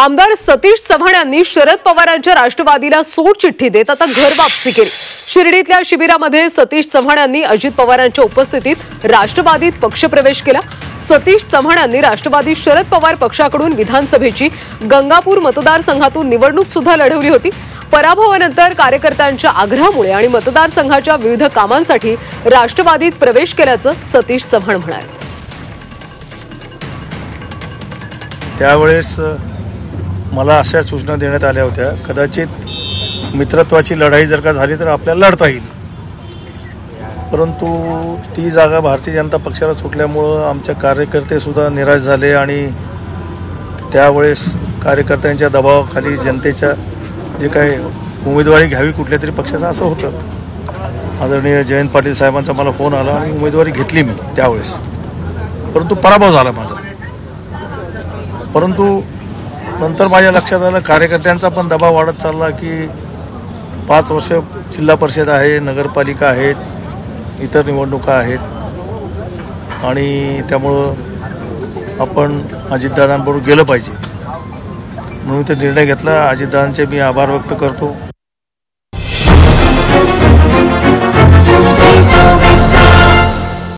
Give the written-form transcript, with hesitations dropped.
आमदार सतीश चव्हाण यांनी शरद पवारांच्या राष्ट्रवादीला सोडचिठ्ठी देत आता घर वापसी केली। शिर्डीतल्या शिबिरामध्ये सतीश चव्हाण यांनी अजित पवारांच्या उपस्थितीत राष्ट्रवादीत पक्षप्रवेश केला। सतीश चव्हाण यांनी राष्ट्रवादी शरद पवार पक्षाकडून विधानसभेची गंगापूर मतदारसंघातून निवडणूक सुद्धा लढवली होती। पराभवानंतर कार्यकर्त्यांच्या आग्रहामुळे आणि मतदारसंघाच्या विविध कामांसाठी राष्ट्रवादीत प्रवेश केल्याचं सतीश चव्हाण म्हणाले। त्यावेळेस मला अशा सूचना देण्यात आल्या होत्या, कदाचित मित्रत्वाची लढाई जर का झाली तर आपल्याला लढता येईल, परंतु ती जागा भारतीय जनता पक्षाला सुटल्यामुळे आमचे कार्यकर्ते सुद्धा निराश झाले आणि त्यावेळेस कार्यकर्त्यांच्या दबावाखाली जनतेच्या जे काही उमेदवारी घ्यावी कुठल्या तरी पक्षाचा असं होतं। आदरणीय जयंत पाटील साहेबांचा मला फोन आला आणि उमेदवारी घेतली मी त्यावेळेस, परंतु पराभव झाला माझा। परंतु नंतर माझ्या लक्षात आलं कार्यकर्त्यांचा पण दबाव वाढत चालला की 5 वर्ष जिल्हा परिषद आहे, नगरपालिका आहेत, इतर निवडणुका आहेत आणि त्यामुळं आपण अजितदादांबरोबर गेलं पाहिजे, म्हणून ते निर्णय घेतला। अजितदादांचे मी आभार व्यक्त करतो।